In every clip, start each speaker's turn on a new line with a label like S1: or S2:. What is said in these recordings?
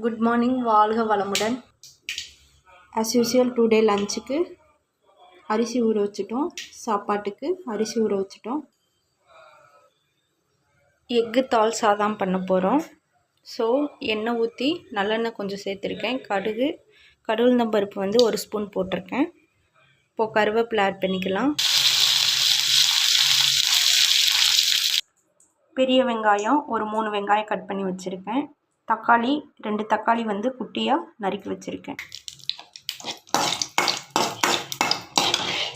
S1: Good morning, வாழ்க வளமுடன். As usual today லஞ்சுக்கு அரிசி ஊற வச்சுட்டோம், சாப்பாட்டுக்கு அரிசி ஊற வச்சுட்டோம். எக்கு தால் சாதம் பண்ண போகிறோம். ஸோ எண்ணெய் ஊற்றி நல்லெண்ணெய் கொஞ்சம் சேர்த்துருக்கேன். கடுகுளுந்தம்பருப்பு வந்து 1 ஸ்பூன் போட்டிருக்கேன். இப்போது கருவேப்பிலை ஆட் பண்ணிக்கலாம். பெரிய வெங்காயம் ஒரு 3 வெங்காயம் கட் பண்ணி வச்சுருக்கேன். தக்காளி 2 தக்காளி வந்து குட்டியாக நறுக்கி வச்சுருக்கேன்.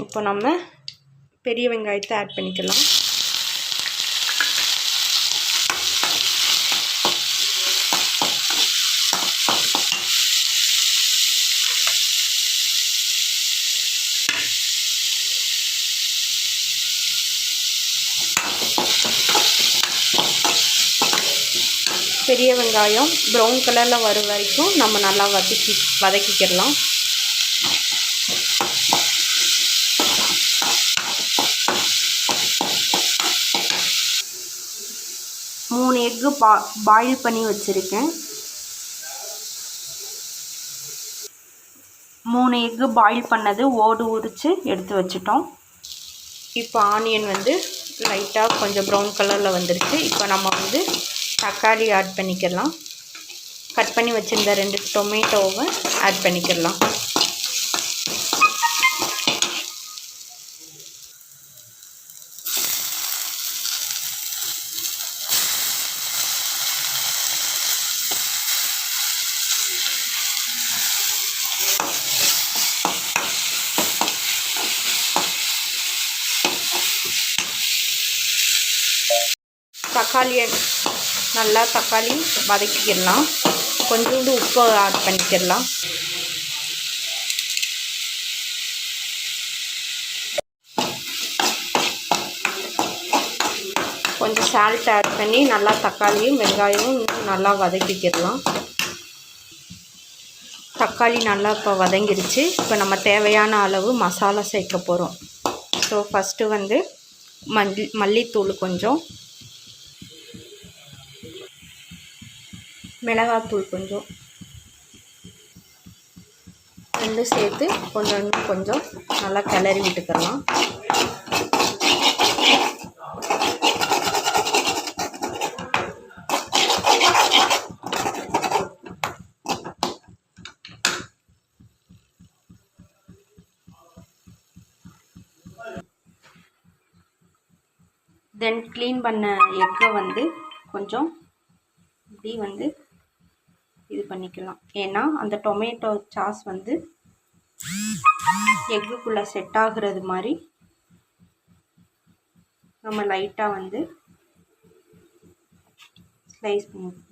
S1: இப்போ நம்ம பெரிய வெங்காயத்தை ஆட் பண்ணிக்கலாம். பெரிய வெங்காயம் ப்ரௌன் கலரில் வரும் வரைக்கும் நம்ம நல்லா வதக்கிக்கிடலாம். மூணு எக்கு பாயில் பண்ணி வச்சுருக்கேன். 3 எக்கு பாயில் பண்ணது ஓடு உரித்து எடுத்து வச்சுட்டோம். இப்போ ஆனியன் வந்து லைட்டாக கொஞ்சம் ப்ரௌன் கலரில் வந்துருச்சு. இப்போ நம்ம வந்து தக்காளி ஆட் பண்ணிக்கலாம். கட் பண்ணி வச்சுருந்த 2 டொமேட்டோவை ஆட் பண்ணிக்கலாம். தக்காளி வதக்கிக்கலாம். கொஞ்சோண்டு உப்பு ஆட் பண்ணிக்கலாம். கொஞ்சம் சால்ட் ஆட் பண்ணி நல்லா தக்காளியும் வெங்காயமும் நல்லா வதக்கிக்கலாம். தக்காளி நல்லா இப்போ வதங்கிருச்சு. இப்போ நம்ம தேவையான அளவு மசாலா சேர்க்க போகிறோம். ஸோ ஃபஸ்ட்டு வந்து மல்லித்தூள் கொஞ்சம், மிளகாத்தூள் கொஞ்சம், 2 சேர்த்து கொஞ்சம் நல்லா கிளறி விட்டுக்கலாம். தென் க்ளீன் பண்ண எக்கை வந்து கொஞ்சம் இப்படி வந்து இது பண்ணிக்கலாம். ஏன்னா அந்த டொமேட்டோ சாஸ் வந்து எக்குக்குள்ளே செட் ஆகுறது மாதிரி நம்ம லைட்டாக வந்து ஸ்லைஸ் பண்ணிக்கலாம்.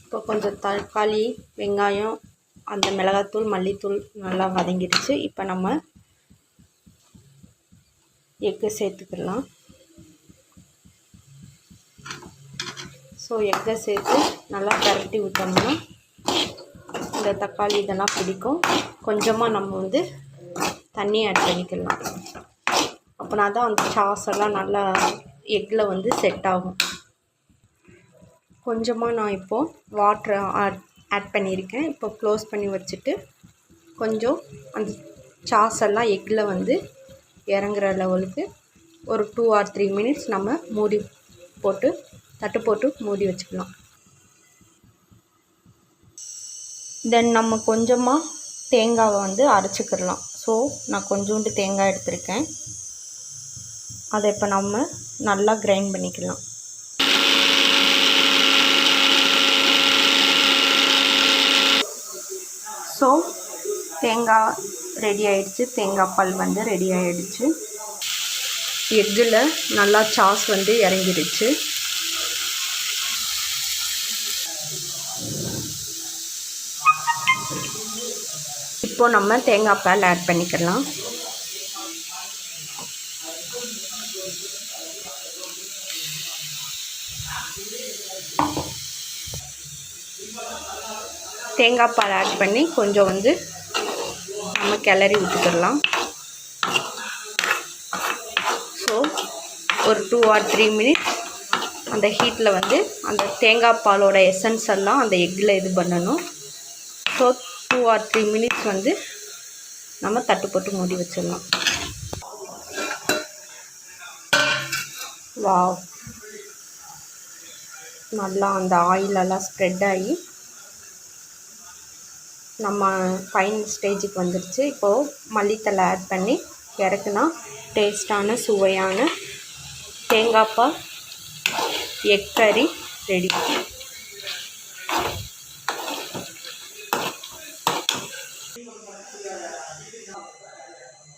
S1: இப்போ கொஞ்சம் தக்காளி வெங்காயம் அந்த மிளகாத்தூள் மல்லித்தூள் நல்லா வதங்கிடுச்சு. இப்போ நம்ம எக்கு சேர்த்துக்கலாம். ஸோ எக்கை சேர்த்து நல்லா பரட்டி விட்டோம்னா இந்த தக்காளி இதெல்லாம் பிடிக்கும். கொஞ்சமாக நம்ம வந்து தண்ணி ஆட் பண்ணிக்கலாம். அப்படின்னா தான் அந்த சாஸ் எல்லாம் நல்லா எக்கில் வந்து செட் ஆகும். கொஞ்சமாக நான் இப்போது வாட்ரு ஆட் பண்ணியிருக்கேன். இப்போ க்ளோஸ் பண்ணி வச்சுட்டு கொஞ்சம் அந்த சாஸ் எல்லாம் எக்கில் வந்து இறங்குற லெவலுக்கு ஒரு 2 or 3 மினிட்ஸ் நம்ம தட்டு போட்டு மூடி வச்சுக்கலாம். தென் நம்ம கொஞ்சமாக தேங்காவை வந்து அரைச்சிக்கிடலாம். ஸோ நான் கொஞ்சோண்டு தேங்காய் எடுத்திருக்கேன். அதை இப்போ நம்ம நல்லா கிரைண்ட் பண்ணிக்கலாம். ஸோ தேங்காய் ரெடி ஆகிடுச்சு. தேங்காய் பால் வந்து ரெடி ஆகிடுச்சு. எக்கில் நல்லா சாஸ் வந்து இறங்கிடுச்சு. இப்போது நம்ம தேங்காய் பால் ஆட் பண்ணிக்கலாம். தேங்காய் பால் ஆட் பண்ணி கொஞ்சம் வந்து நம்ம கிளறி விட்டுக்கிடலாம். ஸோ ஒரு 2 or 3 மினிட்ஸ் அந்த ஹீட்டில் வந்து அந்த தேங்காய் பாலோட எசன்ஸ் எல்லாம் அந்த எக்கில் இது பண்ணணும். ஸோ 2 or 3 மினிட்ஸ் வந்து நம்ம தட்டு போட்டு மூடி வச்சிடலாம். வாவ், நல்லா அந்த ஆயிலெல்லாம் ஸ்ப்ரெட் ஆகி நம்ம ஃபைனல் ஸ்டேஜுக்கு வந்துடுச்சு. இப்போது மல்லித்தலை ஆட் பண்ணி இறக்குனா டேஸ்டான சுவையான தேங்காய் பால் எக் கறி ரெடி.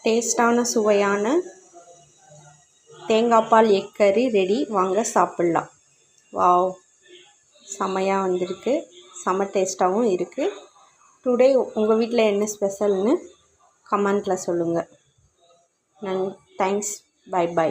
S1: டேஸ்டான சுவையான தேங்காய் பால் எக் கறி ரெடி. வாங்க சாப்பிட்லாம். வாவ், செமையாக வந்திருக்கு, செம டேஸ்ட்டாகவும் இருக்குது. டுடே உங்கள் வீட்டில் என்ன ஸ்பெஷல்னு கமெண்ட்டில் சொல்லுங்கள். தேங்க்ஸ். பை.